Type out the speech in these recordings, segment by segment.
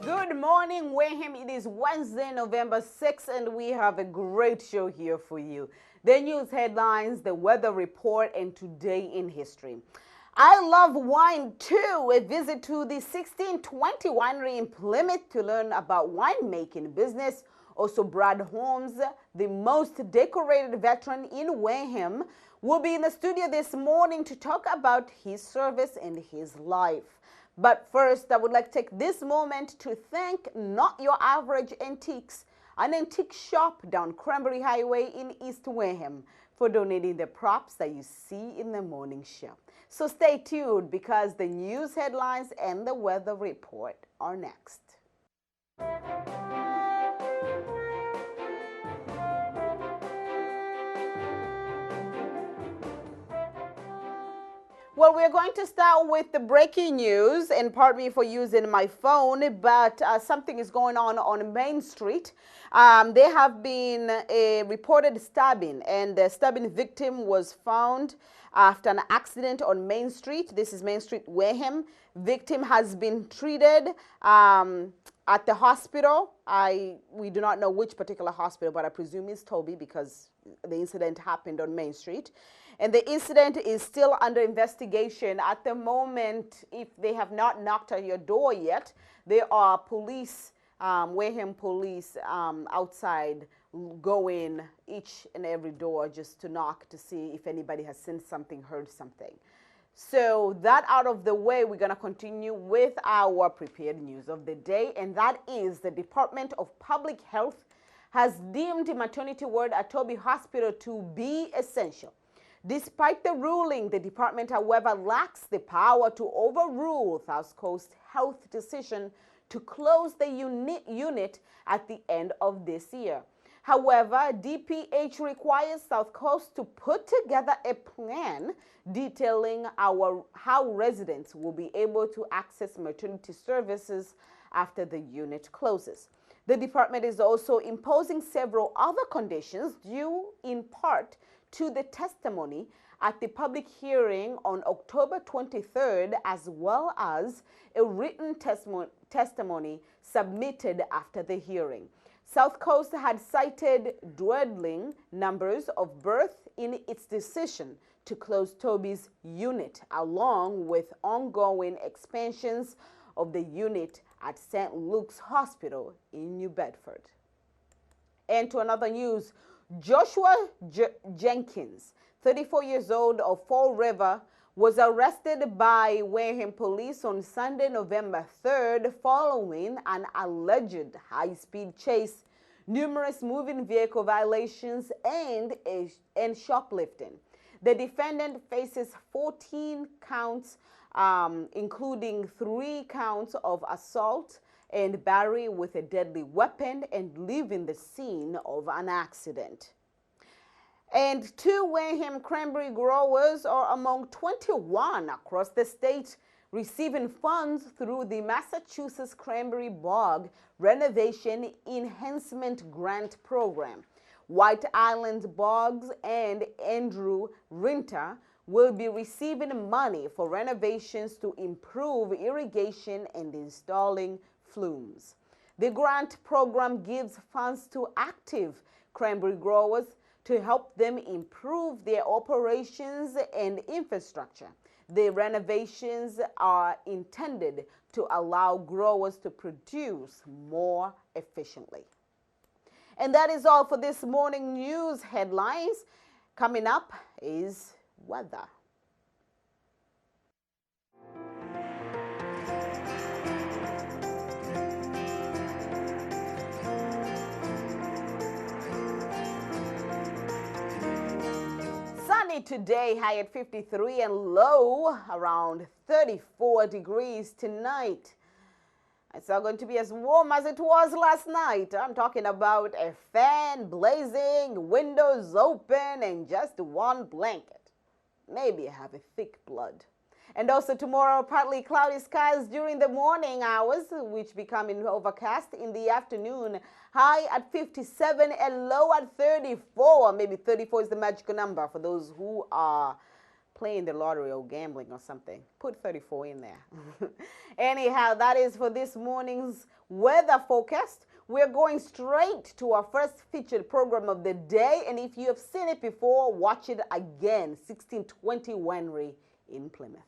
Good morning, Wareham. It is Wednesday, November 6th, and we have a great show here for you. The news headlines, the weather report, and today in history. I love wine too. A visit to the 1620 winery in Plymouth to learn about winemaking business. Also, Brad Holmes, the most decorated veteran in Wareham, will be in the studio this morning to talk about his service and his life. But first, I would like to take this moment to thank Not Your Average Antiques, an antique shop down Cranberry Highway in East Wareham, for donating the props that you see in the morning show. So stay tuned because the news headlines and the weather report are next. Well, we're going to start with the breaking news, and pardon me for using my phone, but something is going on Main Street. There have been a reported stabbing, and the stabbing victim was found after an accident on Main Street. This is Main Street, Wareham. Victim has been treated at the hospital. We do not know which particular hospital, but I presume it's Toby because the incident happened on Main Street. And the incident is still under investigation. At the moment, if they have not knocked on your door yet, there are police, Wareham police outside going each and every door just to knock to see if anybody has seen something, heard something. So that out of the way, we're going to continue with our prepared news of the day. And that is the Department of Public Health has deemed maternity ward at Toby Hospital to be essential. Despite the ruling, the department, however, lacks the power to overrule South Coast Health decision to close the unit at the end of this year. However, DPH requires South Coast to put together a plan detailing how residents will be able to access maternity services after the unit closes. The department is also imposing several other conditions due in part to the testimony at the public hearing on October 23rd, as well as a written testimony submitted after the hearing. South Coast had cited dwindling numbers of births in its decision to close Toby's unit, along with ongoing expansions of the unit at St. Luke's Hospital in New Bedford. And to another news, Joshua Jenkins, 34 years old of Fall River, was arrested by Wareham police on Sunday, November 3rd, following an alleged high-speed chase, numerous moving vehicle violations, and shoplifting. The defendant faces 14 counts, including 3 counts of assault and battery with a deadly weapon and leaving the scene of an accident. And 2 Wareham cranberry growers are among 21 across the state receiving funds through the Massachusetts Cranberry Bog Renovation Enhancement Grant Program. White Island Bogs and Andrew Rinter will be receiving money for renovations to improve irrigation and installing flumes. The grant program gives funds to active cranberry growers to help them improve their operations and infrastructure. The renovations are intended to allow growers to produce more efficiently. And that is all for this morning news headlines. Coming up is weather. Sunny today, high at 53 and low around 34 degrees tonight. It's not going to be as warm as it was last night. I'm talking about a fan blazing, windows open, and just one blanket. Maybe I have a thick blood. And also tomorrow, partly cloudy skies during the morning hours, which becoming overcast in the afternoon. High at 57 and low at 34. Maybe 34 is the magical number for those who are playing the lottery or gambling or something. Put 34 in there. Anyhow, that is for this morning's weather forecast. We're going straight to our first featured program of the day. And if you have seen it before, watch it again. 1620 Winery in Plymouth.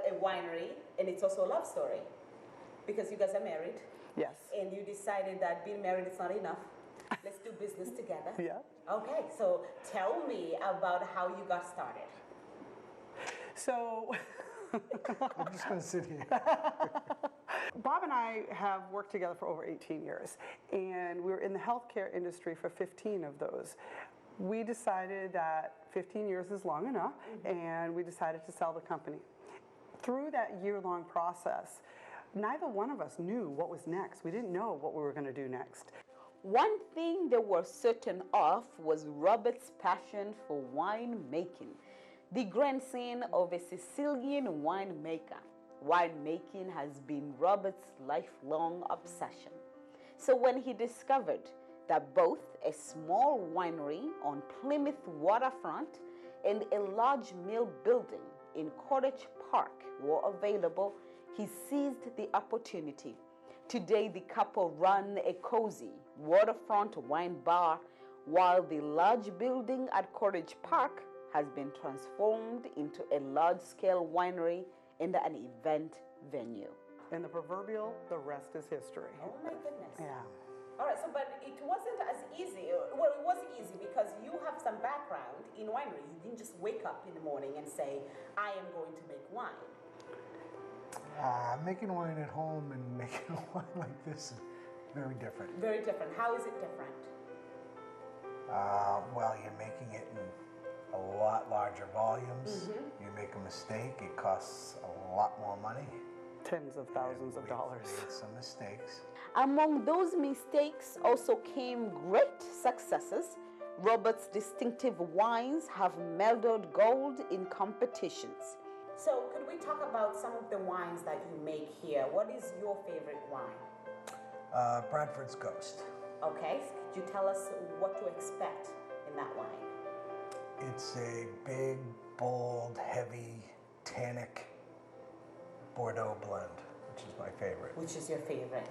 A winery, and it's also a love story because you guys are married. Yes. And you decided that being married is not enough. Let's do business together. Yeah. Okay, so tell me about how you got started. So I'm just going to sit here. Bob and I have worked together for over 18 years, and we were in the healthcare industry for 15 of those. We decided that 15 years is long enough, and we decided to sell the company. Through that year-long process, neither one of us knew what was next. We didn't know what we were going to do next. One thing they were certain of was Robert's passion for winemaking. The grandson of a Sicilian winemaker, winemaking has been Robert's lifelong obsession. So when he discovered that both a small winery on Plymouth waterfront and a large mill building in Cottage Park were available, he seized the opportunity. Today, the couple run a cozy waterfront wine bar, while the large building at Cottage Park has been transformed into a large-scale winery and an event venue. And the proverbial, the rest is history. Oh my goodness. Yeah. All right, so but it wasn't as easy. Well, it was easy because you have some background in winery. You didn't just wake up in the morning and say, I am going to make wine. Making wine at home and making a wine like this is very different. Very different. How is it different? Well, you're making it in a lot larger volumes. You make a mistake, it costs a lot more money. Tens of thousands of dollars. We made some mistakes. Among those mistakes also came great successes. Robert's distinctive wines have melded gold in competitions. So could we talk about some of the wines that you make here? What is your favorite wine? Bradford's Ghost. Okay, could you tell us what to expect in that wine? It's a big, bold, heavy, tannic Bordeaux blend, which is my favorite. Which is your favorite?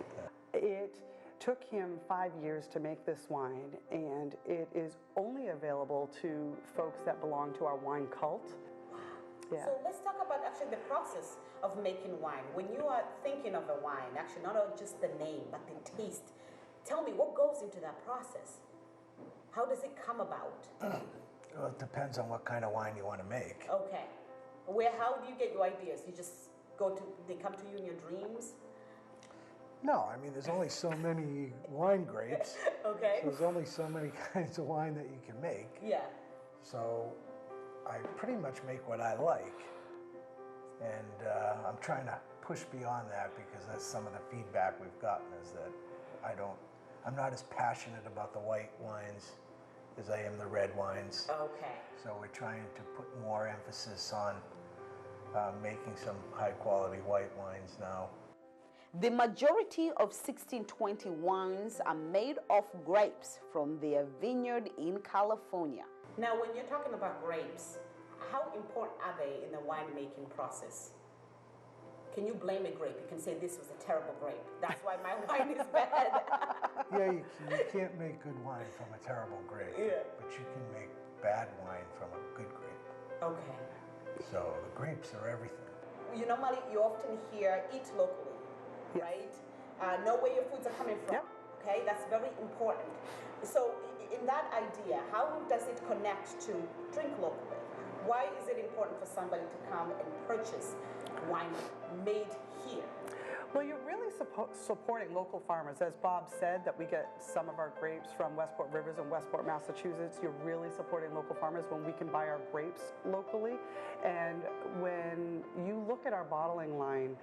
It took him 5 years to make this wine, and it is only available to folks that belong to our wine cult. Yeah. So let's talk about actually the process of making wine. When you are thinking of a wine, actually not just the name, but the taste, tell me what goes into that process. How does it come about? Well, it depends on what kind of wine you want to make. Okay. How do you get your ideas? You just they come to you in your dreams? No, I mean, there's only so many wine grapes. Okay. So there's only so many kinds of wine that you can make. Yeah. So I pretty much make what I like. And I'm trying to push beyond that because that's some of the feedback we've gotten is that I'm not as passionate about the white wines as I am the red wines. Okay. So we're trying to put more emphasis on making some high quality white wines now. The majority of 1620 wines are made of grapes from their vineyard in California. Now, when you're talking about grapes, how important are they in the winemaking process? Can you blame a grape? You can say this was a terrible grape. That's why my wine is bad. Yeah, you can't make good wine from a terrible grape, but you can make bad wine from a good grape. Okay. So the grapes are everything. You often hear eat locally, right? Know where your foods are coming from. Yep. Okay, that's very important. So in that idea, how does it connect to drink locally? Why is it important for somebody to come and purchase wine made here? Well, you're really supporting local farmers. As Bob said, that we get some of our grapes from Westport Rivers in Westport, Massachusetts. You're really supporting local farmers when we can buy our grapes locally. And when you look at our bottling line,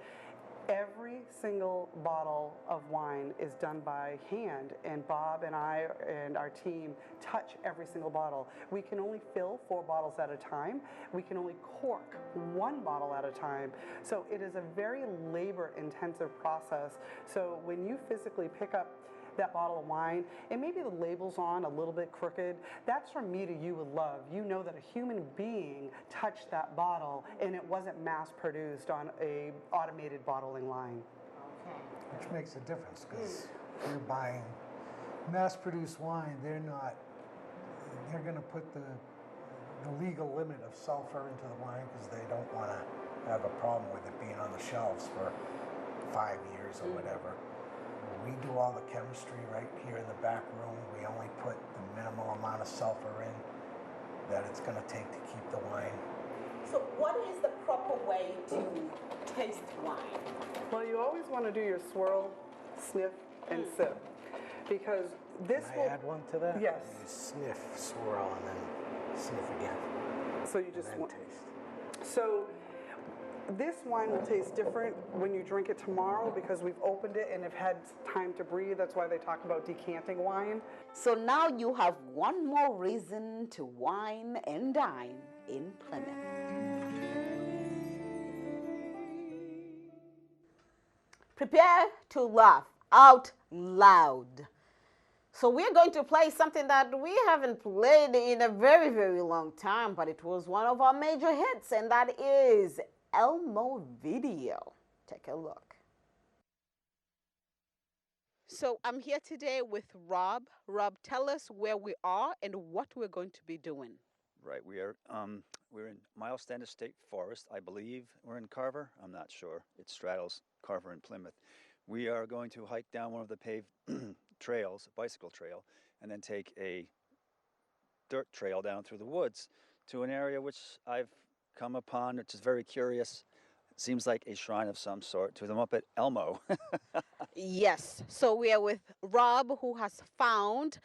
Every single bottle of wine is done by hand, and Bob and I and our team touch every single bottle. We can only fill 4 bottles at a time. We can only cork 1 bottle at a time. So it is a very labor-intensive process. So when you physically pick up that bottle of wine, and maybe the label's on a little bit crooked, that's from me to you with love. You know that a human being touched that bottle and it wasn't mass produced on a automated bottling line. Which makes a difference, because you're buying mass-produced wine, they're going to put the legal limit of sulfur into the wine because they don't want to have a problem with it being on the shelves for 5 years or whatever. We do all the chemistry right here in the back room. We only put the minimal amount of sulfur in that it's going to take to keep the wine. So what is the proper way to taste wine? Well, you always want to do your swirl, sniff, and sip, because this Can will I add one to that? Yes. You sniff, swirl, and then sniff again. So you just And then want. taste. So this wine will taste different when you drink it tomorrow because we've opened it and have had time to breathe. That's why they talk about decanting wine. So now you have one more reason to wine and dine in Plymouth. Prepare to laugh out loud. So we're going to play something that we haven't played in a very, very long time, but it was one of our major hits, and that is Elmo Video. Take a look. So I'm here today with Rob. Rob, tell us where we are and what we're going to be doing. Right, we're in Milestone State Forest, I believe. We're in Carver. I'm not sure. It straddles Carver and Plymouth. We are going to hike down one of the paved trails, a bicycle trail, and then take a dirt trail down through the woods to an area which I've come upon, which is very curious. It seems like a shrine of some sort to the Muppet Elmo. Yes, so we are with Rob, who has found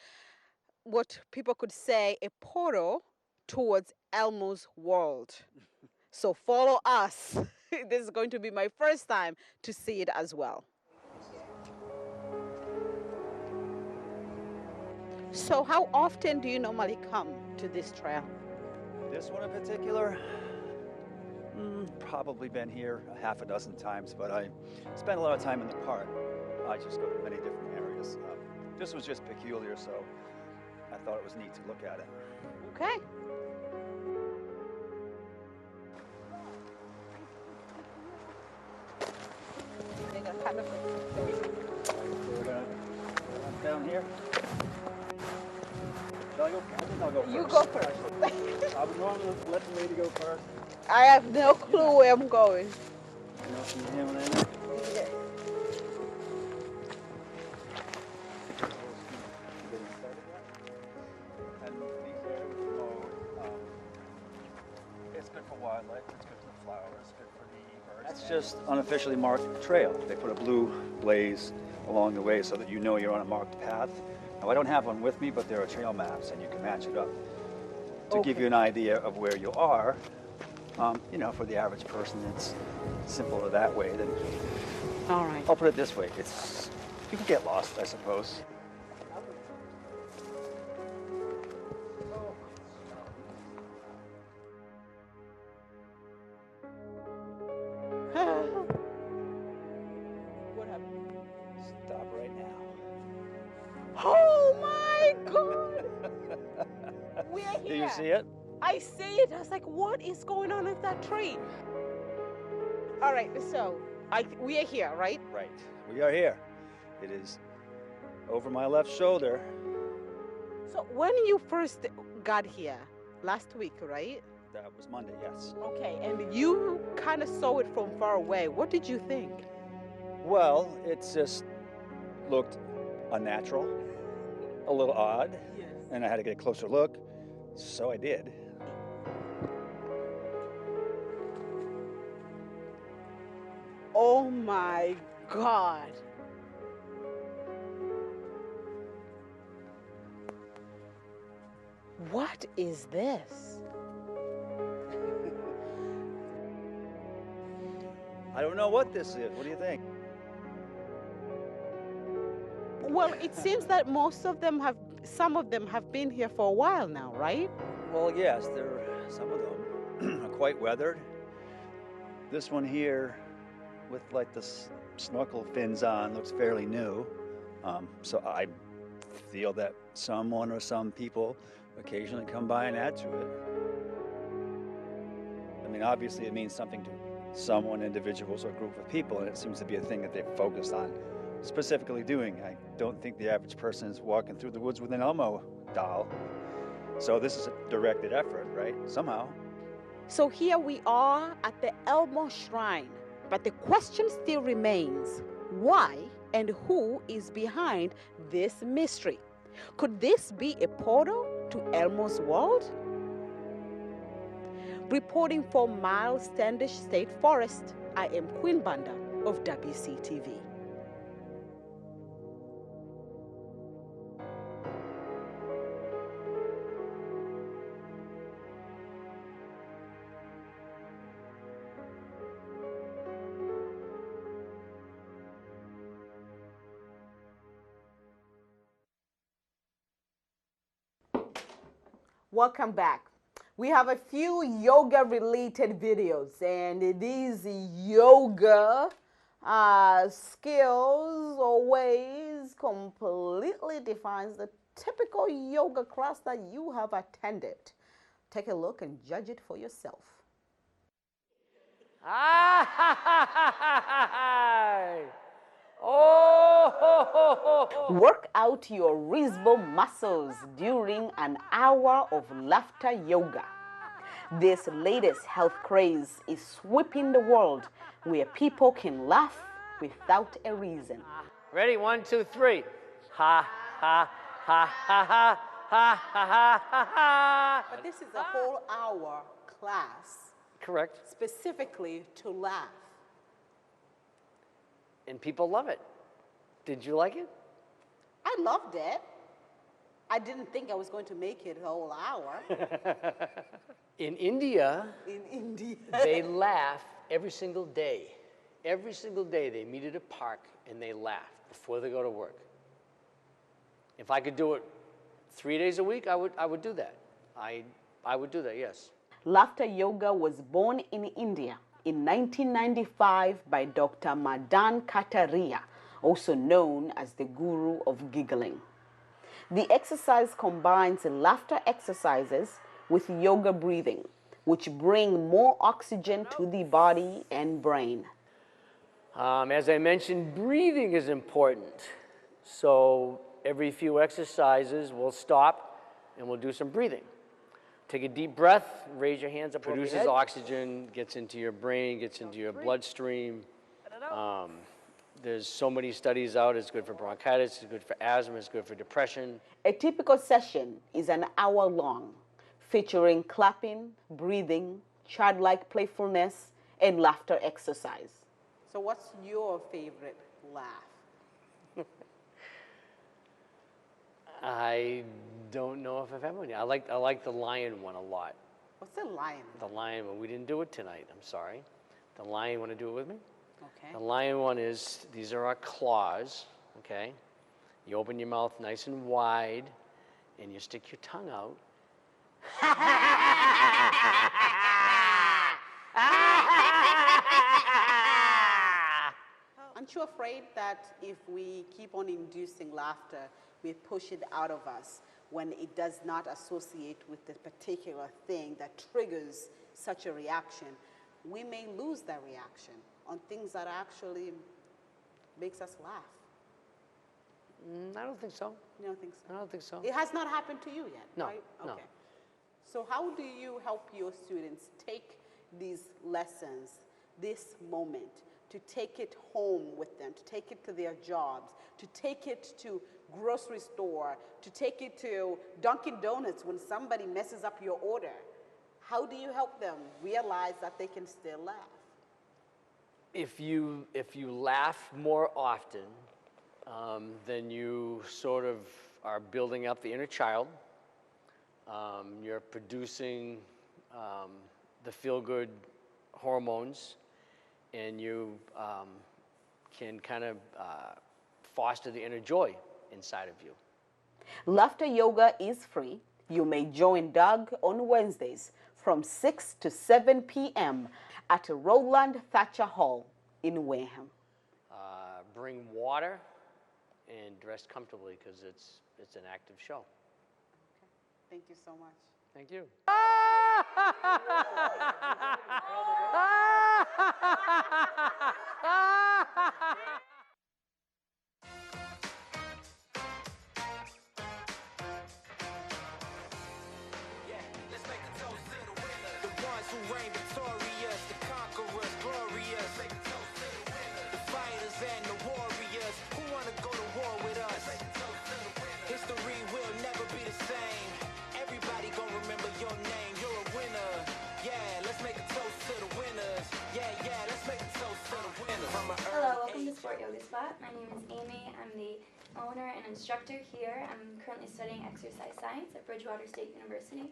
what people could say a portal towards Elmo's world. So follow us. This is going to be my first time to see it as well. So how often do you normally come to this trail? This one in particular, probably been here a half a dozen times, but I spent a lot of time in the park. I just go to many different areas. This was just peculiar, so I thought it was neat to look at it. Okay. We're gonna down here. Shall I go? I think I'll go first. You go first. I would normally let the lady go first. I have no clue where I'm going. You know, see him there? And these areas are mowed. It's good for wildlife, it's good for the flowers, it's good for the birds. That's just unofficially marked trail. They put a blue blaze along the way so that you know you're on a marked path. Now, I don't have one with me, but there are trail maps and you can match it up to give you an idea of where you are. You know, for the average person, it's simpler that way than. All right. I'll put it this way: you can get lost, I suppose. What happened? Stop right now. Oh my God! We're here. Do you see it? I see it. I was like, what is going on with that tree? All right, so we are here, right? Right. We are here. It is over my left shoulder. So when you first got here, last week, right? That was Monday, yes. Okay, and you kind of saw it from far away. What did you think? Well, it just looked unnatural, a little odd, Yes. and I had to get a closer look, so I did. Oh my God. What is this? I don't know what this is. What do you think? Well, it seems that some of them have been here for a while now, right? Well, yes, some of them are quite weathered. This one here, with like the snorkel fins on, looks fairly new. So I feel that someone or some people occasionally come by and add to it. I mean, obviously it means something to someone, individuals, or group of people, and it seems to be a thing that they've focused on specifically doing. I don't think the average person is walking through the woods with an Elmo doll. So this is a directed effort, right? Somehow. So here we are at the Elmo Shrine, but the question still remains, why and who is behind this mystery? Could this be a portal to Elmo's world? Reporting for Miles Standish State Forest, I am Queen Banda of WCTV. Welcome back. We have a few yoga related videos, and these yoga skills or ways completely defines the typical yoga class that you have attended. Take a look and judge it for yourself. Work out your risible muscles during an hour of laughter yoga. This latest health craze is sweeping the world, where people can laugh without a reason. Ready? 1, 2, 3. Ha, ha, ha, ha, ha, ha, ha, ha, ha, ha. But this is a whole hour class Correct. specifically to laugh. And people love it. Did you like it? I loved it. I didn't think I was going to make it a whole hour. In India, In India. they laugh every single day. Every single day they meet at a park and they laugh before they go to work. If I could do it 3 days a week, I would do that. I would do that, yes. Laughter yoga was born in India in 1995 by Dr. Madan Kataria, also known as the guru of giggling. The exercise combines laughter exercises with yoga breathing, which bring more oxygen to the body and brain. As I mentioned, breathing is important. So every few exercises, we'll stop and we'll do some breathing. Take a deep breath, raise your hands up, produces oxygen, gets into your brain, gets into your bloodstream. There's so many studies out. It's good for bronchitis, it's good for asthma, it's good for depression. A typical session is an hour long, featuring clapping, breathing, childlike playfulness, and laughter exercise. So what's your favorite laugh? I don't know if I've had one yet. I like the lion one a lot. What's the lion? The lion one. We didn't do it tonight. I'm sorry. The lion. Want to do it with me? Okay. The lion one is, these are our claws, okay? You open your mouth nice and wide, and you stick your tongue out. Aren't you afraid that if we keep on inducing laughter, we push it out of us when it does not associate with the particular thing that triggers such a reaction? We may lose that reaction on things that actually makes us laugh. I don't think so. You don't think so? I don't think so. It has not happened to you yet, No, right? no. Okay. So how do you help your students take these lessons, this moment, to take it home with them, to take it to their jobs, to take it to grocery store, to take it to Dunkin' Donuts when somebody messes up your order? How do you help them realize that they can still laugh? If you laugh more often, then you sort of are building up the inner child. You're producing the feel-good hormones, and you can kind of foster the inner joy inside of you. Laughter yoga is free. You may join Doug on Wednesdays from 6 to 7 p.m. at Roland Thatcher Hall in Wareham. Bring water and dress comfortably because it's an active show. Thank you so much. Thank you. The ones who reign victorious, the conquerors, glorious. The fighters and the warriors who wanna go to war with us. History will never be the same. Everybody gon' remember your name. You're a winner. Yeah, let's make a toast to the winners. Yeah, let's make a toast to the winners. Hello, welcome to Sport Yoga Spot. My name is Amy. I'm the owner and instructor here. I'm currently studying exercise science at Bridgewater State University.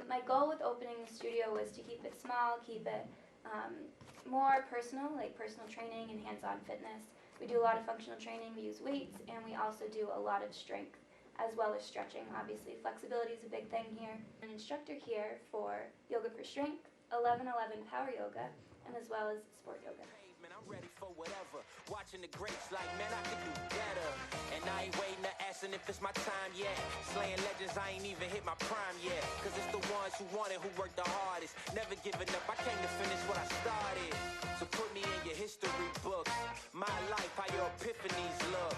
My goal with opening the studio was to keep it small, keep it more personal, like personal training and hands-on fitness. We do a lot of functional training, we use weights, and we also do a lot of strength as well as stretching. Obviously, flexibility is a big thing here. I'm an instructor here for Yoga for Strength, 1111 Power Yoga, and as well as Sport Yoga. Man, I'm ready for whatever. Watching the greats like, man, I could do better. And I ain't waiting to asking if it's my time yet. Slaying legends, I ain't even hit my prime yet. Cause it's the ones who want it, who work the hardest. Never giving up, I came to finish what I started. So put me in your history books. My life, how your epiphanies look.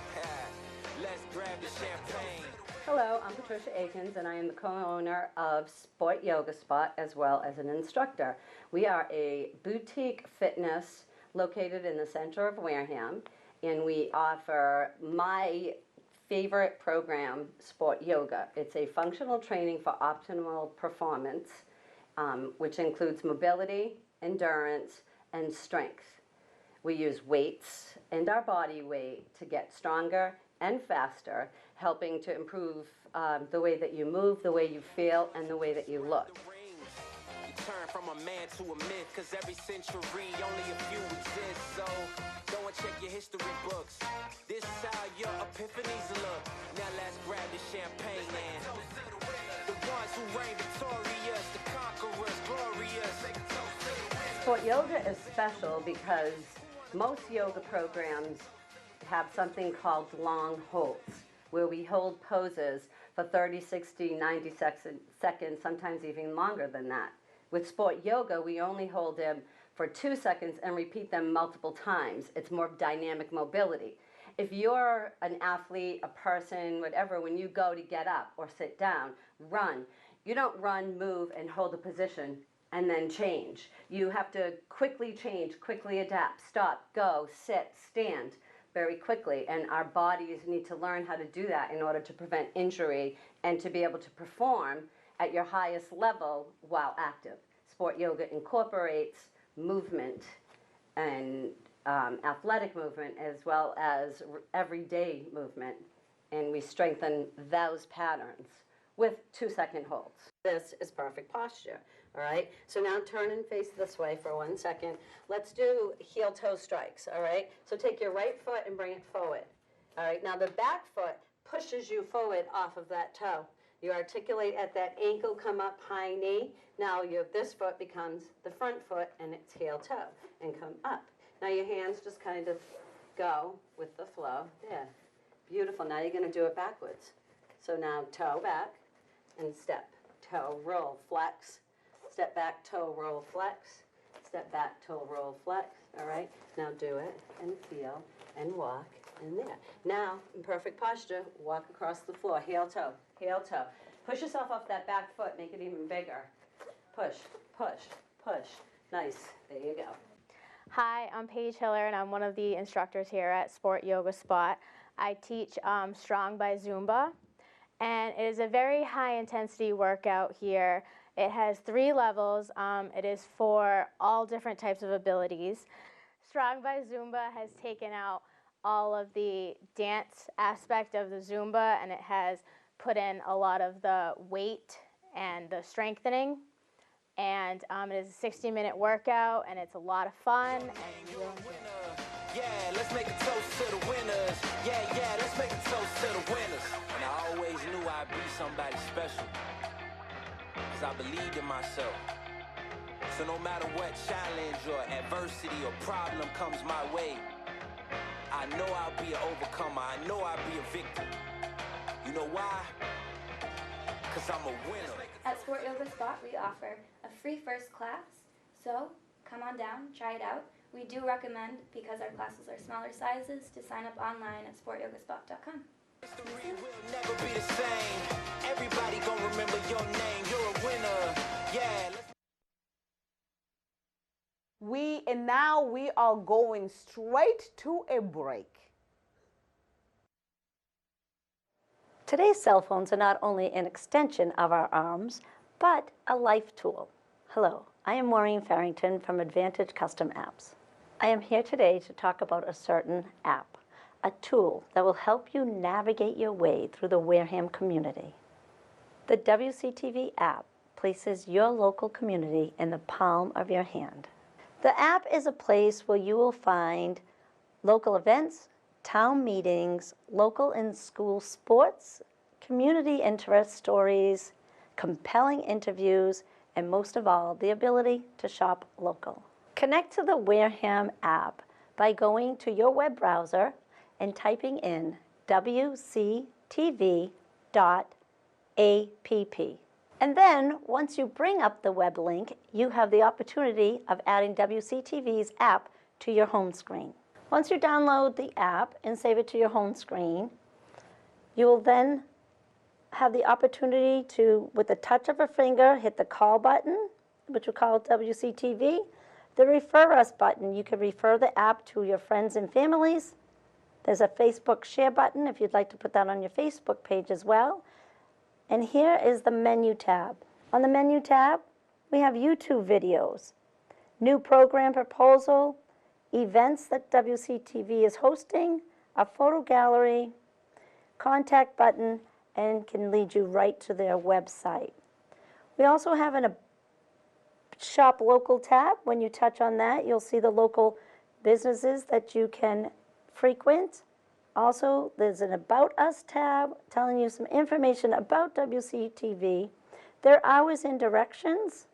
Let's grab the champagne. Hello, I'm Patricia Akins, and I am the co-owner of Sport Yoga Spot as well as an instructor. We are a boutique fitness located in the center of Wareham, and we offer my favorite program, Sport Yoga. It's a functional training for optimal performance, which includes mobility, endurance, and strength. We use weights and our body weight to get stronger and faster, helping to improve the way that you move, the way you feel, and the way that you look. You turn from a man to a myth, cause every century only a few exist. So go and check your history books. This is how your epiphanies look. Now let's grab the champagne and the ones who reign victorious, the conquerors, glorious. Sport Yoga is special because most yoga programs have something called long holds, where we hold poses for 30, 60, 90 seconds, sometimes even longer than that. With Sport Yoga, we only hold them for 2 seconds and repeat them multiple times. It's more dynamic mobility. If you're an athlete, a person, whatever, when you go to get up or sit down, run, you don't run, move, and hold a position and then change. You have to quickly change, quickly adapt, stop, go, sit, stand very quickly. And our bodies need to learn how to do that in order to prevent injury and to be able to perform at your highest level while active. Sport Yoga incorporates movement and athletic movement as well as everyday movement, and we strengthen those patterns with 2-second holds. This is perfect posture, all right? So now turn and face this way for 1 second. Let's do heel-toe strikes, all right? So take your right foot and bring it forward, all right? Now the back foot pushes you forward off of that toe. You articulate at that ankle, come up, high knee. Now this foot becomes the front foot, and it's heel-toe, and come up. Now your hands just kind of go with the flow. There. Beautiful. Now you're going to do it backwards. So now toe back and step. Toe, roll, flex. Step back, toe, roll, flex. Step back, toe, roll, flex. All right? Now do it and feel and walk and there. Now, in perfect posture, walk across the floor. Heel, toe. Heel, toe. Push yourself off that back foot. Make it even bigger. Push, push, push. Nice. There you go. Hi, I'm Paige Hiller, and I'm one of the instructors here at Sport Yoga Spot. I teach Strong by Zumba, and it is a very high-intensity workout here. It has 3 levels. It is for all different types of abilities. Strong by Zumba has taken out all of the dance aspect of the Zumba, and it has put in a lot of the weight and the strengthening. And it is a 60-minute workout, and it's a lot of fun, and you'll enjoy it. Yeah, let's make a toast to the winners. Yeah, let's make a toast to the winners. And I always knew I'd be somebody special, cause I believed in myself. So no matter what challenge or adversity or problem comes my way, I know I'll be an overcomer. I know I'll be a victor. You know why? Cause I'm a winner. At Sport Yoga Spot, we offer a free first class, so come on down, try it out. We do recommend, because our classes are smaller sizes, to sign up online at sportyogaspot.com. History will never be the same. Everybody gonna remember your name. You're a winner. Yeah. We are going straight to a break. Today's cell phones are not only an extension of our arms, but a life tool. Hello, I am Maureen Farrington from Advantage Custom Apps. I am here today to talk about a certain app, a tool that will help you navigate your way through the Wareham community. The WCTV app places your local community in the palm of your hand. The app is a place where you will find local events, town meetings, local and school sports, community interest stories, compelling interviews, and most of all, the ability to shop local. Connect to the Wareham app by going to your web browser and typing in wctv.app. And then, once you bring up the web link, you have the opportunity of adding WCTV's app to your home screen. Once you download the app and save it to your home screen, you will then have the opportunity to, with the touch of a finger, hit the call button, which we call WCTV. The refer us button, you can refer the app to your friends and families. There's a Facebook share button if you'd like to put that on your Facebook page as well. And here is the menu tab. On the menu tab, we have YouTube videos, new program proposal, events that WCTV is hosting, a photo gallery, contact button, and can lead you right to their website. We also have a Shop Local tab. When you touch on that, you'll see the local businesses that you can frequent. Also, there's an About Us tab telling you some information about WCTV, their hours and directions.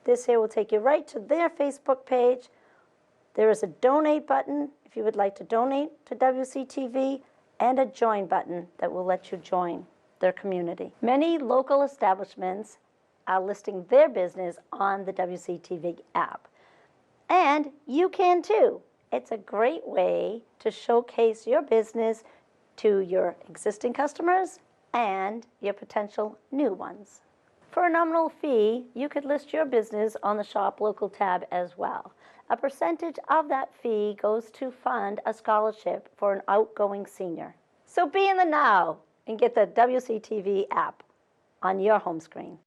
This here will take you right to their Facebook page. There is a donate button if you would like to donate to WCTV, and a join button that will let you join their community. Many local establishments are listing their business on the WCTV app. And you can too. It's a great way to showcase your business to your existing customers and your potential new ones. For a nominal fee, you could list your business on the Shop Local tab as well. A percentage of that fee goes to fund a scholarship for an outgoing senior. So be in the now and get the WCTV app on your home screen.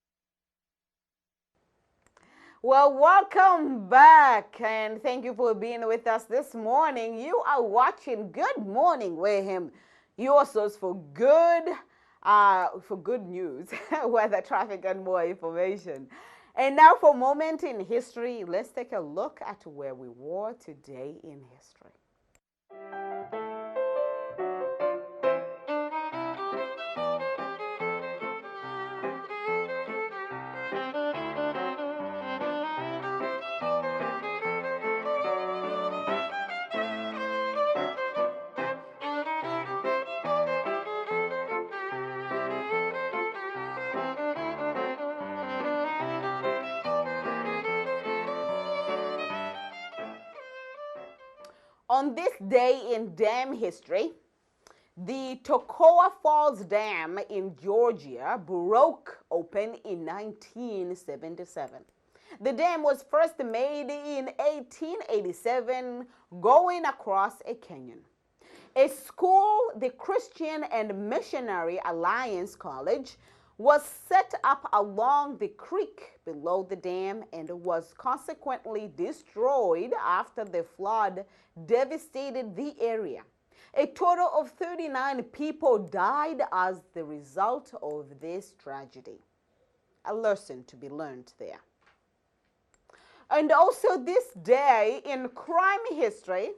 Well, welcome back, and thank you for being with us this morning. You are watching Good Morning Wareham, your source for good news, weather, traffic, and more information. And now for a moment in history, let's take a look at where we were today in history. On this day in dam history, the Toccoa Falls Dam in Georgia broke open in 1977. The dam was first made in 1887, going across a canyon. A school, the Christian and Missionary Alliance College, was set up along the creek below the dam and was consequently destroyed after the flood devastated the area. A total of 39 people died as the result of this tragedy. A lesson to be learned there. And also this day in crime history,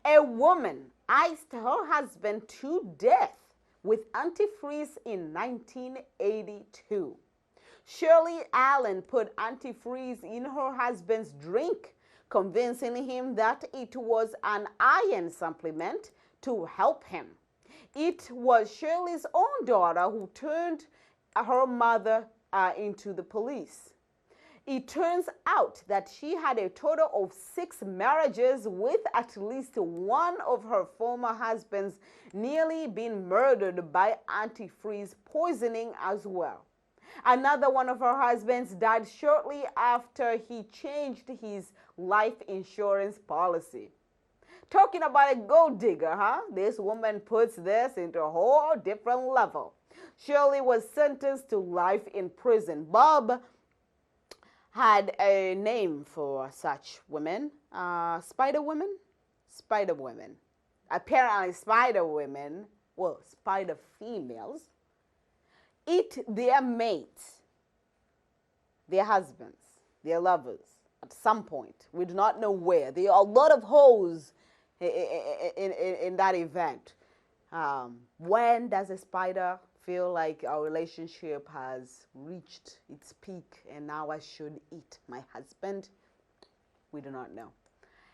a woman iced her husband to death with antifreeze in 1982. Shirley Allen put antifreeze in her husband's drink, convincing him that it was an iron supplement to help him. It was Shirley's own daughter who turned her mother into the police. It turns out that she had a total of 6 marriages with at least one of her former husbands nearly being murdered by antifreeze poisoning as well. Another one of her husbands died shortly after he changed his life insurance policy. Talking about a gold digger, huh? This woman puts this into a whole different level. Shirley was sentenced to life in prison. Bob had a name for such women. Spider women? Spider women. Apparently spider women, well, spider females, eat their mates, their husbands, their lovers at some point. We do not know where. There are a lot of holes in that event. When does a spider feel like our relationship has reached its peak and now I should eat my husband? We do not know.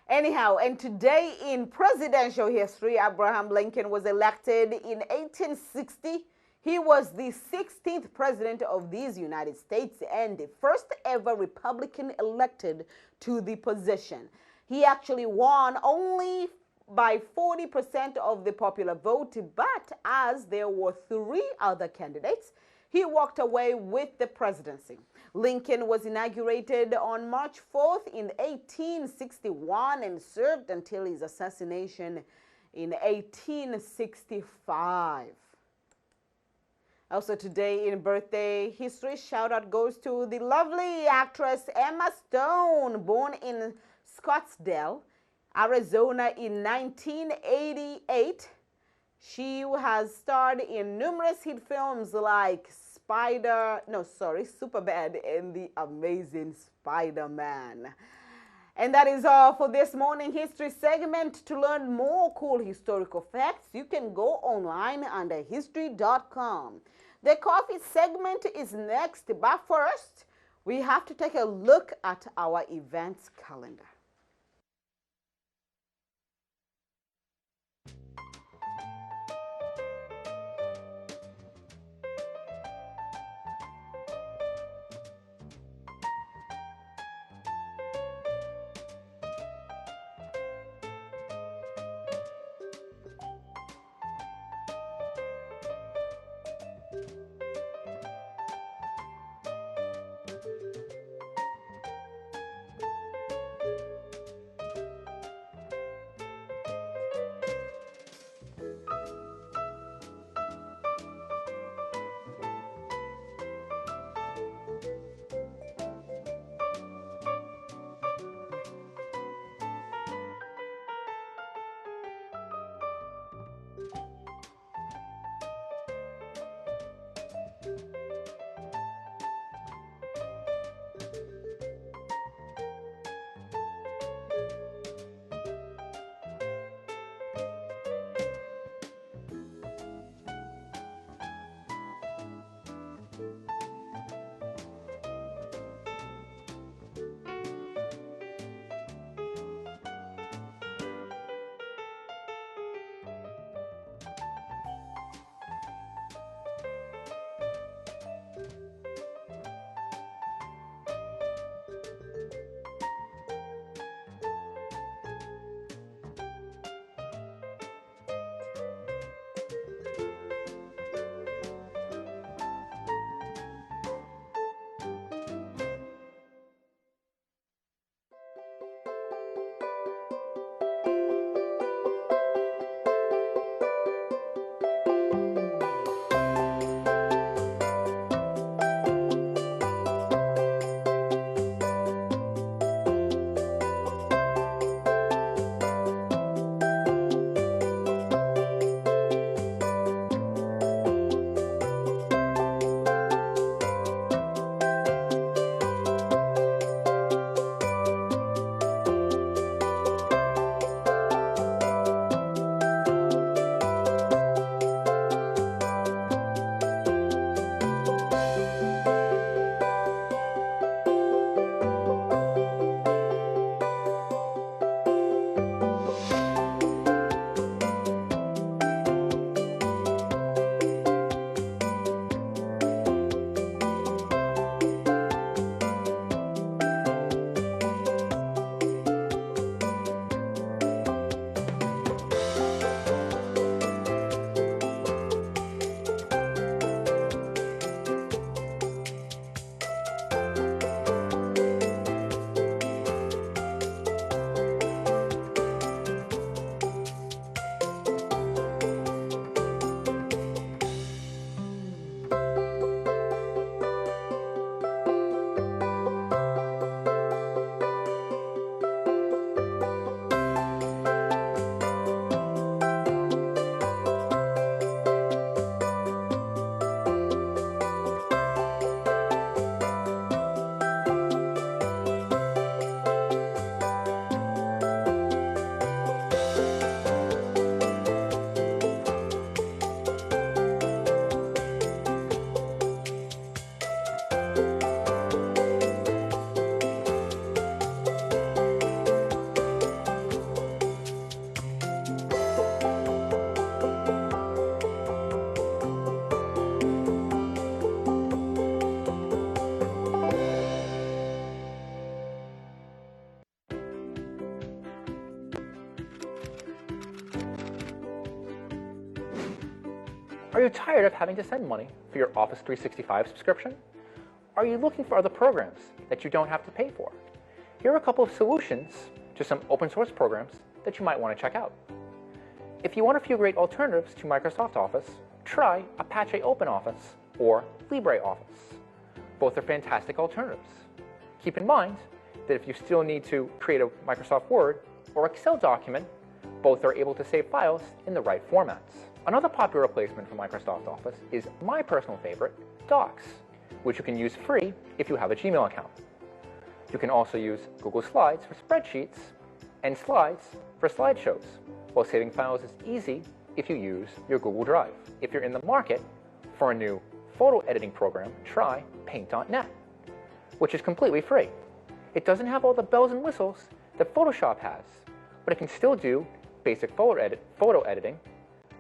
Anyhow, and today in presidential history, Abraham Lincoln was elected in 1860. He was the 16th president of these United States and the first ever Republican elected to the position. He actually won only by 40% of the popular vote, but as there were 3 other candidates, he walked away with the presidency. Lincoln was inaugurated on March 4th in 1861 and served until his assassination in 1865. Also today in birthday history, shout out goes to the lovely actress Emma Stone, born in Scottsdale, Arizona in 1988. She has starred in numerous hit films like Superbad and The Amazing Spider-Man. And that is all for this morning history segment. To learn more cool historical facts, you can go online under history.com. The coffee segment is next, but first, we have to take a look at our events calendar. Are you tired of having to send money for your Office 365 subscription? Are you looking for other programs that you don't have to pay for? Here are a couple of solutions to some open source programs that you might want to check out. If you want a few great alternatives to Microsoft Office, try Apache OpenOffice or LibreOffice. Both are fantastic alternatives. Keep in mind that if you still need to create a Microsoft Word or Excel document, both are able to save files in the right formats. Another popular replacement for Microsoft Office is my personal favorite, Docs, which you can use free if you have a Gmail account. You can also use Google Slides for spreadsheets and Slides for slideshows, while saving files is easy if you use your Google Drive. If you're in the market for a new photo editing program, try Paint.net, which is completely free. It doesn't have all the bells and whistles that Photoshop has, but it can still do basic photo editing,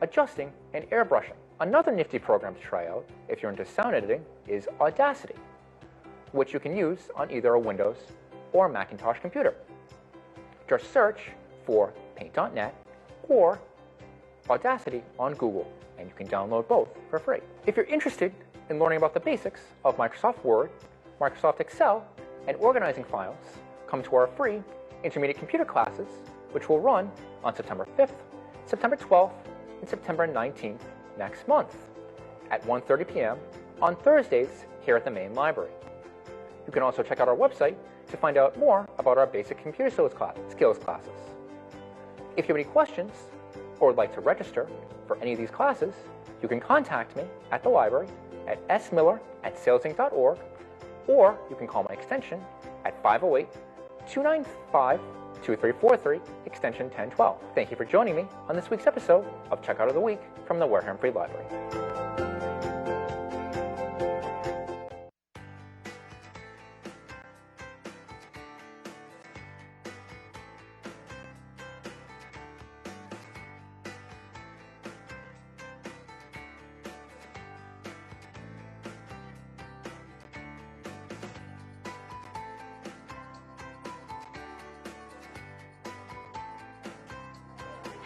adjusting, and airbrushing. Another nifty program to try out if you're into sound editing is Audacity, which you can use on either a Windows or a Macintosh computer. Just search for Paint.net or Audacity on Google, and you can download both for free. If you're interested in learning about the basics of Microsoft Word, Microsoft Excel, and organizing files, come to our free intermediate computer classes, which will run on September 5th, September 12th, and September 19th next month at 1:30 p.m. on Thursdays here at the main library. You can also check out our website to find out more about our basic computer skills classes. If you have any questions or would like to register for any of these classes, you can contact me at the library at smiller@salesinc.org, or you can call my extension at 508-295-2343, extension 1012. Thank you for joining me on this week's episode of Checkout of the Week from the Wareham Free Library.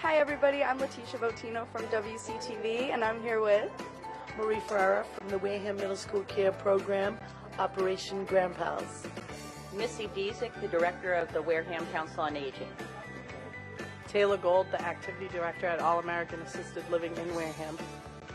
Hi everybody, I'm Letitia Botino from WCTV, and I'm here with Marie Ferrara from the Wareham Middle School Care Program, Operation Grandpals. Missy Bezick, the Director of the Wareham Council on Aging. Taylor Gold, the Activity Director at All American Assisted Living in Wareham.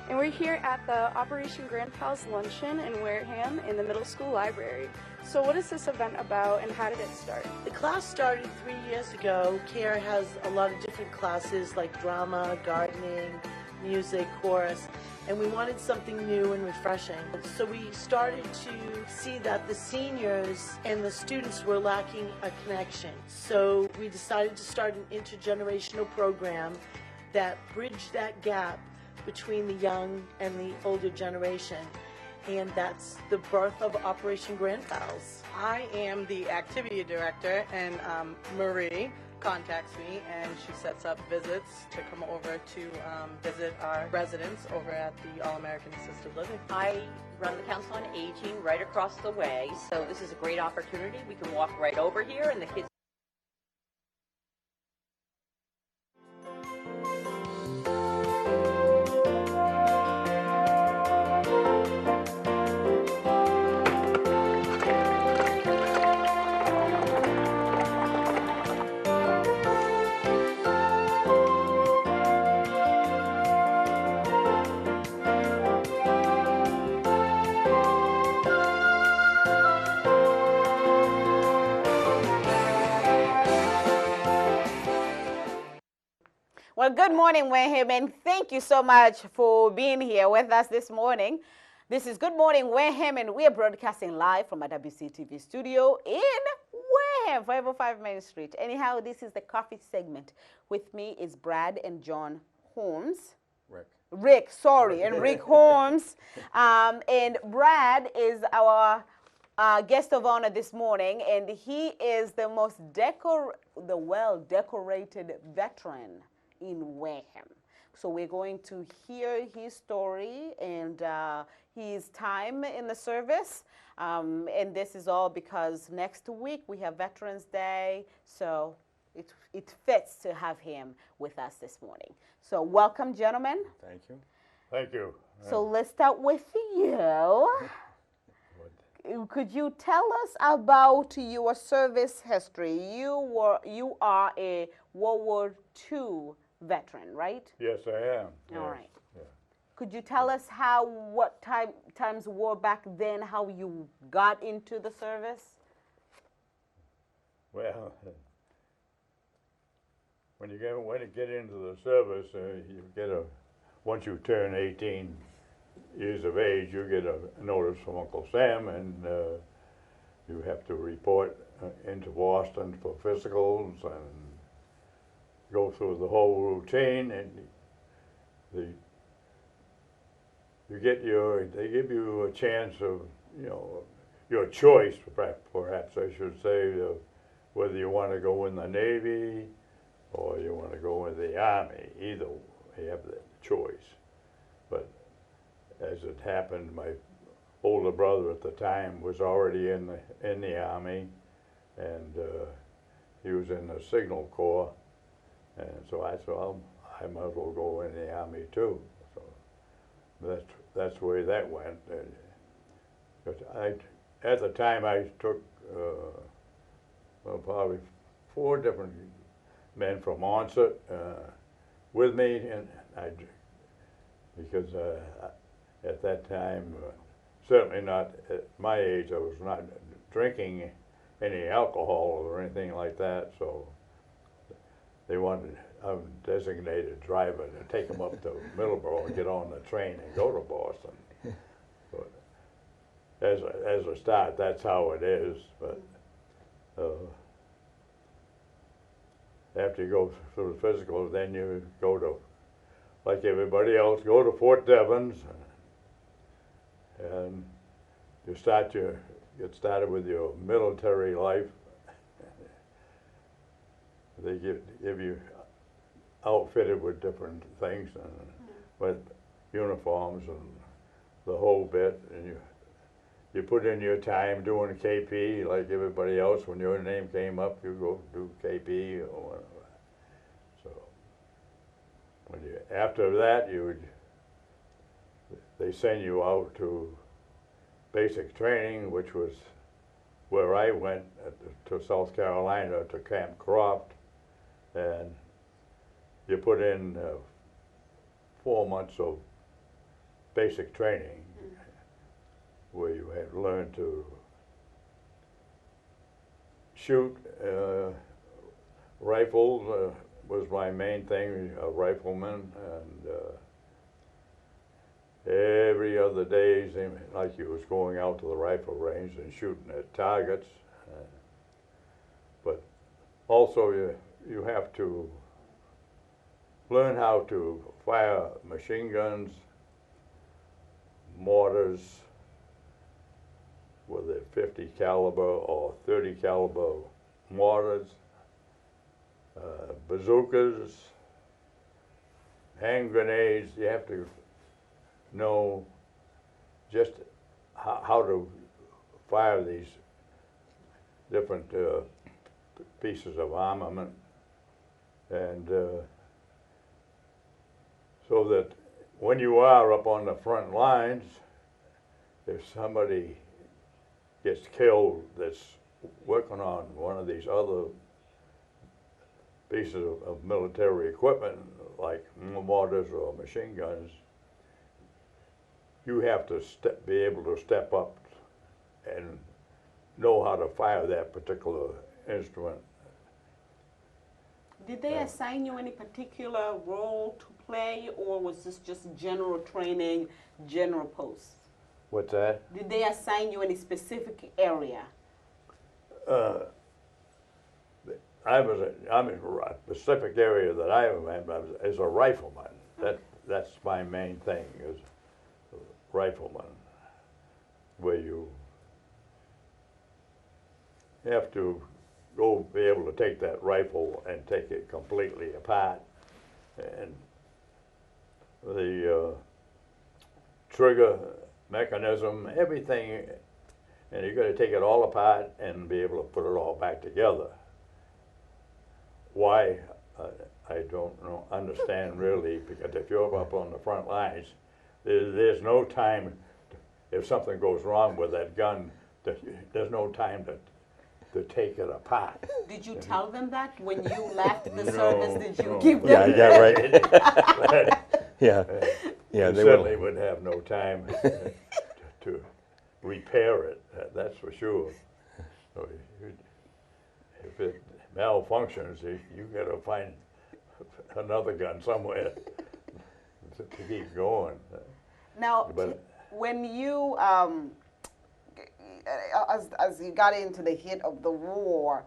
And we're here at the Operation Grandpals Luncheon in Wareham in the middle school library. So what is this event about and how did it start? The class started 3 years ago. CARE has a lot of different classes like drama, gardening, music, chorus, and we wanted something new and refreshing. So we started to see that the seniors and the students were lacking a connection. So we decided to start an intergenerational program that bridged that gap between the young and the older generation. And that's the birth of Operation Grandpals. I am the Activity Director, and Marie contacts me and she sets up visits to come over to visit our residents over at the All American Assisted Living. I run the Council on Aging right across the way, so this is a great opportunity. We can walk right over here and the kids Well, good morning, Wareham, and thank you so much for being here with us this morning. This is Good Morning Wareham, and we are broadcasting live from a WCTV studio in Wareham, 505 Main Street. Anyhow, this is the coffee segment. With me is Brad and John Holmes. Rick, sorry, and Rick Holmes. And Brad is our guest of honor this morning, and he is the most well-decorated veteran in Wareham. So we're going to hear his story and his time in the service. And this is all because next week we have Veterans Day, so it fits to have him with us this morning. So welcome, gentlemen. Thank you. Thank you. So let's start with you. Could you tell us about your service history? You are a World War II veteran, right? Yes, I am. All Yes. right. Yeah. Could you tell us what times were back then, how you got into the service? Well, when you get into the service, you get once you turn 18 years of age, you get a notice from Uncle Sam, and you have to report into Boston for physicals and go through the whole routine, and they give you a chance of, your choice, perhaps I should say, whether you want to go in the Navy or you want to go in the Army. Either you have the choice. But as it happened, my older brother at the time was already in the Army, and he was in the Signal Corps, and so I said, well, I might as well go in the Army too. So that's the way that went. But at the time, I took probably 4 different men from Onset with me, and because at that time, certainly not at my age, I was not drinking any alcohol or anything like that, so they wanted a designated driver to take them up to Middleborough and get on the train and go to Boston. But as a start, that's how it is. But after you go through the physical, then you go to, like everybody else, go to Fort Devens, and you get started with your military life. They give you outfitted with different things, and with uniforms and the whole bit, and you put in your time doing KP like everybody else. When your name came up, you go do KP or whatever. So after that, they send you out to basic training, which was where I went to South Carolina to Camp Croft, and you put in 4 months of basic training where you had learned to shoot rifles. Was my main thing, a rifleman, and every other day seemed like you was going out to the rifle range and shooting at targets. But also you have to learn how to fire machine guns, mortars, whether 50 caliber or 30 caliber mortars, bazookas, hand grenades. You have to know just how to fire these different pieces of armament, and so that when you are up on the front lines, if somebody gets killed that's working on one of these other pieces of military equipment, like mortars or machine guns, you have to be able to step up and know how to fire that particular instrument. Did they assign you any particular role to play, or was this just general training, general posts? What's that? Did they assign you any specific area? I'm in a specific area that I am in as a rifleman. That's my main thing, is rifleman, where you have to be able to take that rifle and take it completely apart, and the trigger mechanism, everything, and you got to take it all apart and be able to put it all back together. Why? I don't understand really, because if you're up on the front lines, there's no time, if something goes wrong with that gun, there's no time to take it apart. Did you tell them that when you left the No, service? Did you no. give them? Yeah, yeah, right. Yeah. Yeah, You they certainly would. would have no time to repair it, that's for sure. So if it malfunctions, you gotta find another gun somewhere to keep going. Now, But when you, as you got into the heat of the war,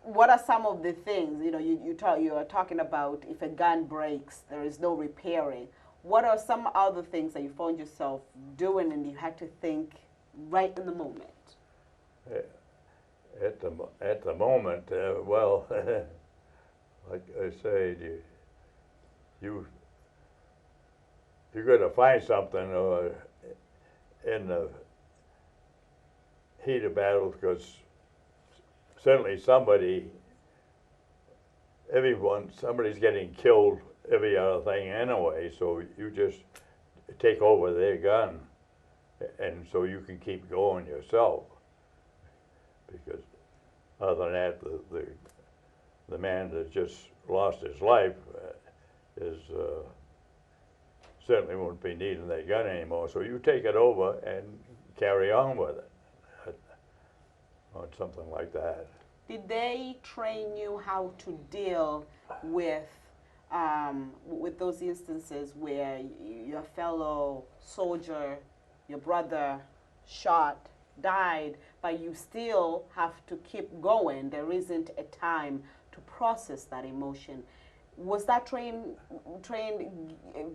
what are some of the things, you know, you are talking about if a gun breaks, there is no repairing. What are some other things that you found yourself doing and you had to think right in the moment? at the moment, well, like I say, you got to find something in the heat of battle, because certainly somebody's getting killed every other thing anyway, so you just take over their gun, and so you can keep going yourself. Because other than that, the man that just lost his life certainly won't be needing that gun anymore. So you take it over and carry on with it, on something like that. Did they train you how to deal with those instances where your fellow soldier, your brother, shot, died, but you still have to keep going? There isn't a time to process that emotion. Was that train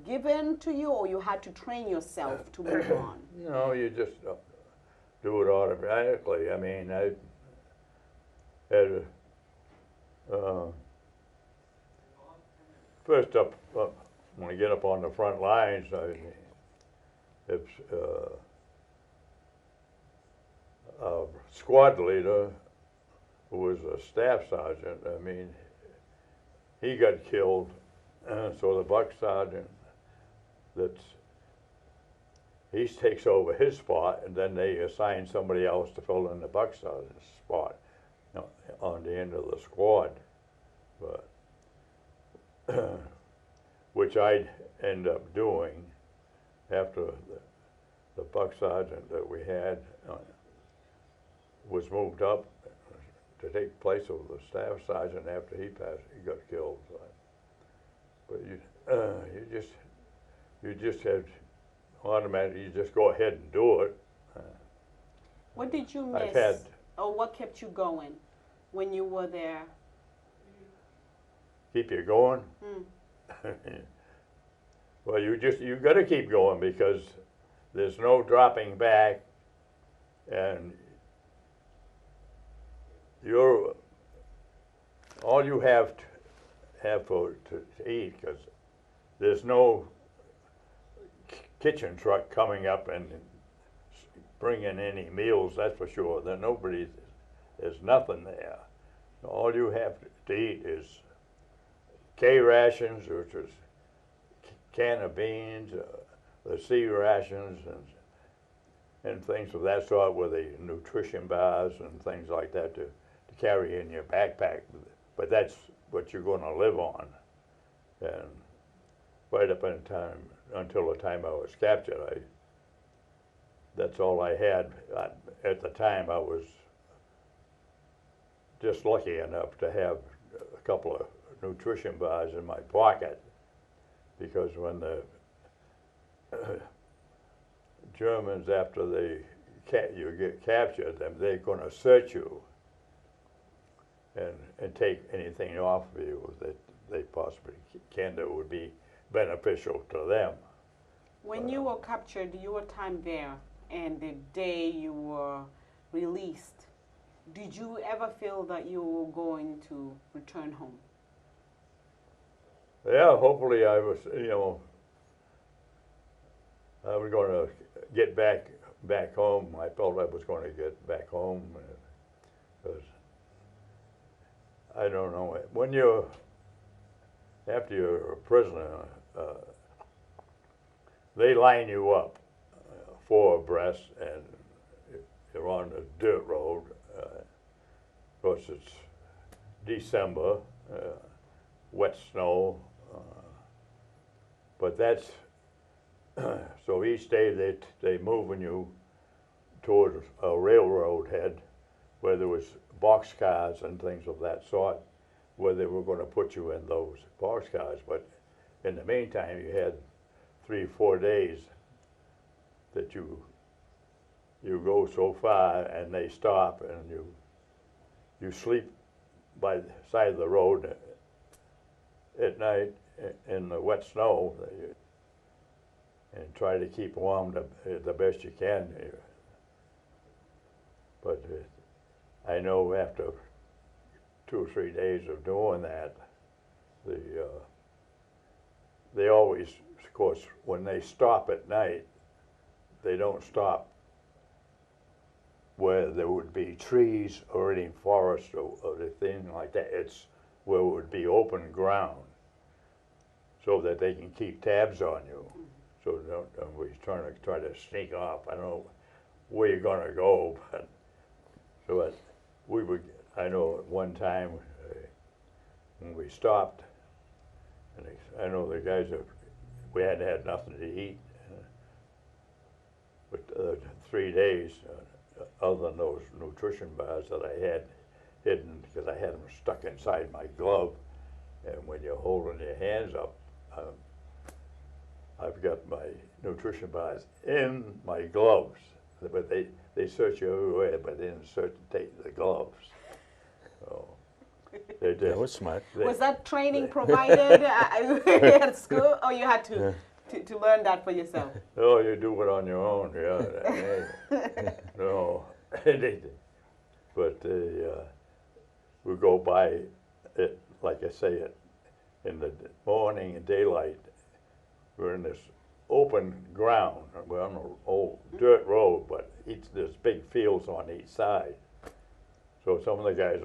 given to you, or you had to train yourself to move on? No, you just do it automatically. I mean, I had first up when I get up on the front lines, if a squad leader who was a staff sergeant, I mean, he got killed, so the buck sergeant he takes over his spot, and then they assign somebody else to fill in the buck sergeant's spot, you know, on the end of the squad. But which I'd end up doing after the buck sergeant that we had was moved up to take place of the staff sergeant after he got killed. But you just had automatically, you just go ahead and do it. What did you miss? I've had, or what kept you going when you were there? keep you going. Well, you got to keep going, because there's no dropping back, and all you have to eat, because there's no kitchen truck coming up and bringing any meals, that's for sure. There's nothing there. All you have to eat is K rations, which is can of beans, the C rations, and things of that sort, with the nutrition bars and things like that to carry in your backpack. But that's what you're going to live on. And right up until the time I was captured, that's all I had. At the time, I was just lucky enough to have a couple of nutrition bars in my pocket, because when the Germans, after you get captured, they're going to search you and take anything off of you that they possibly can that would be beneficial to them. When you were captured, your time there and the day you were released, did you ever feel that you were going to return home? Yeah, hopefully I was going to get back home. I felt I was going to get back home, because I don't know, after you're a prisoner, they line you up four abreast, and you're on the dirt road. Of course, it's December, wet snow, but that's so each day they moving you toward a railroad head where there was boxcars and things of that sort, where they were going to put you in those boxcars. But in the meantime, you had 3 or 4 days that you go so far and they stop and you sleep by the side of the road at night in the wet snow and try to keep warm the best you can. But I know after 2 or 3 days of doing that, they always, of course, when they stop at night, they don't stop where there would be trees or any forest or anything like that. It's where it would be open ground so that they can keep tabs on you. So don't be try to sneak off. I don't know where you're gonna go, but so we would. I know at one time when we stopped, and I know the guys we hadn't had nothing to eat, but 3 days. Other than those nutrition bars that I had hidden because I had them stuck inside my glove, and when you're holding your hands up, I've got my nutrition bars in my gloves, but they search you everywhere, but they didn't search to take the gloves. So that was smart. Was that training provided at school, or you had to learn that for yourself? Oh, you do it on your own, yeah. No, but we go by it, like I say, in the morning and daylight. We're in this open ground. We're on an old dirt road, but there's big fields on each side. So some of the guys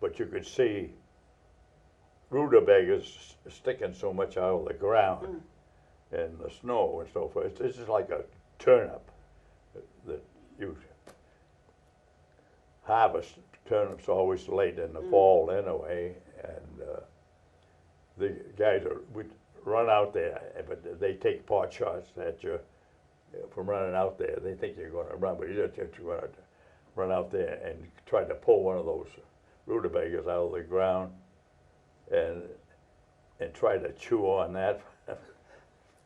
but you could see rutabagas sticking so much out of the ground. And the snow and so forth. This is like a turnip that you harvest. Turnips always late in the fall anyway, and the guys would run out there, but they take pot shots at you from running out there. They think you're going to run, but you just have to run out there and try to pull one of those rutabagas out of the ground and try to chew on that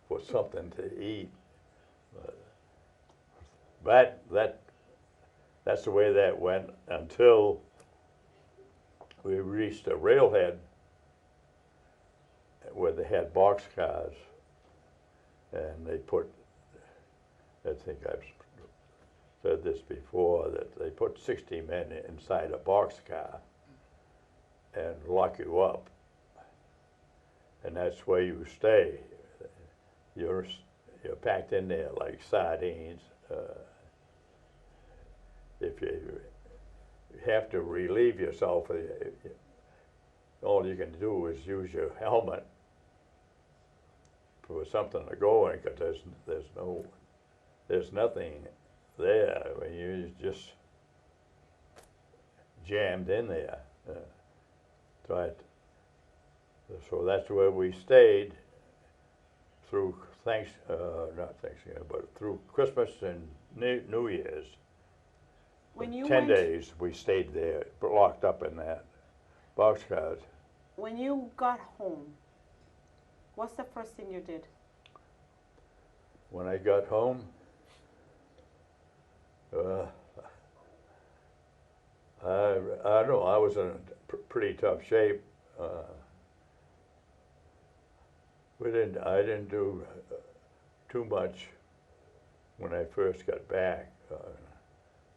for something to eat. But that's the way that went until we reached a railhead where they had boxcars, and they put, I think I've said this before, that they put 60 men inside a boxcar and lock you up, and that's where you stay. You're packed in there like sardines. If you have to relieve yourself, all you can do is use your helmet for something to go in, because there's nothing there. I mean, you're just jammed in there. So that's where we stayed through not Thanksgiving, but through Christmas and New Year's. When you 10 days we stayed there, locked up in that boxcars. When you got home, what's the first thing you did? When I got home, I don't know, I was in pretty tough shape. I didn't do too much when I first got back.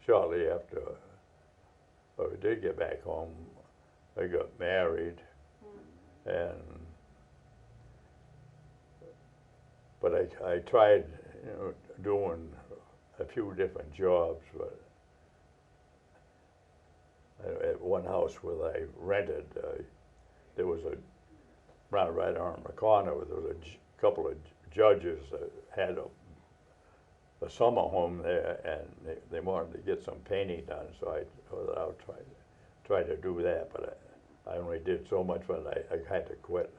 Shortly after I did get back home, I got married, but I tried, doing a few different jobs. But at one house where I rented, there was right on the corner, there was a couple of judges had a summer home there, and they wanted to get some painting done, so I thought I'll try to do that, but I only did so much when I had to quit.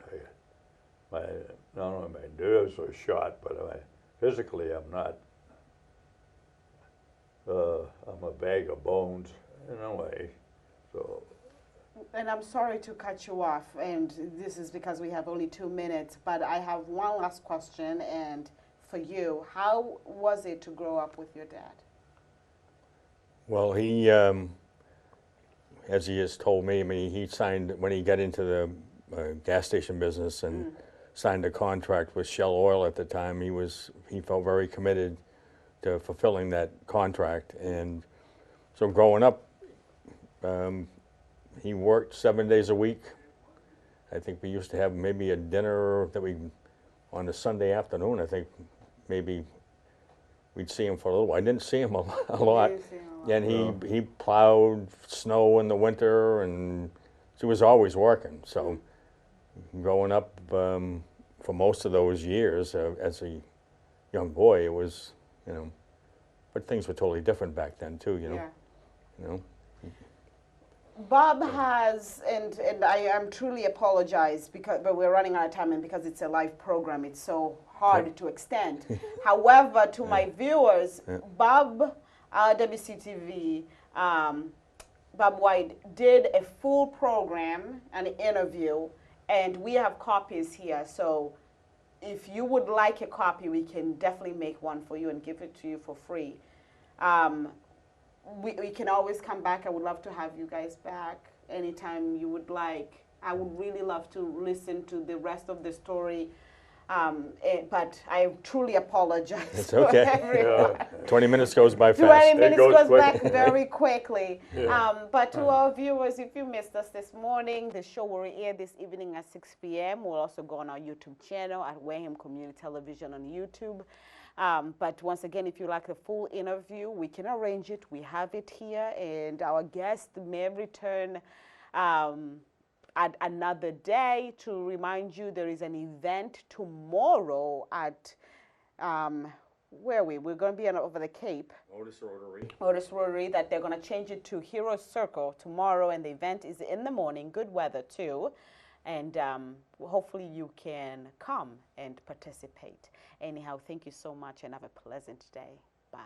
Not only my nerves were shot, but physically I'm not. I'm a bag of bones in a way, so. And I'm sorry to cut you off, and this is because we have only 2 minutes, but I have one last question, and for you, how was it to grow up with your dad? Well, he, as he has told me, I mean, he signed, when he got into the gas station business and signed a contract with Shell Oil at the time, he felt very committed to fulfilling that contract. And so growing up, he worked 7 days a week. I think we used to have maybe a dinner on a Sunday afternoon, I think maybe we'd see him for a little while. I didn't see him a lot. And he plowed snow in the winter, and he was always working. So growing up for most of those years as a young boy, it was, but things were totally different back then too, you know. Bob has, and I'm truly apologize but we're running out of time, and because it's a live program, it's so hard to extend. However, to my viewers, Bob, WCTV, Bob White did a full program, an interview, and we have copies here. So if you would like a copy, we can definitely make one for you and give it to you for free. We can always come back. I would love to have you guys back anytime you would like. I would really love to listen to the rest of the story, but I truly apologize. It's okay. 20 minutes goes by fast. 20 minutes goes back very quickly. Yeah. But to our viewers, if you missed us this morning, the show will air this evening at 6 p.m. We'll also go on our YouTube channel at Wareham Community Television on YouTube. But once again, if you like the full interview, we can arrange it. We have it here, and our guest may return at another day. To remind you, there is an event tomorrow at, where are we? We're going to be over the Cape. Otis Rotary, that they're going to change it to Hero Circle tomorrow, and the event is in the morning. Good weather, too. And hopefully you can come and participate. Anyhow, thank you so much and have a pleasant day. Bye.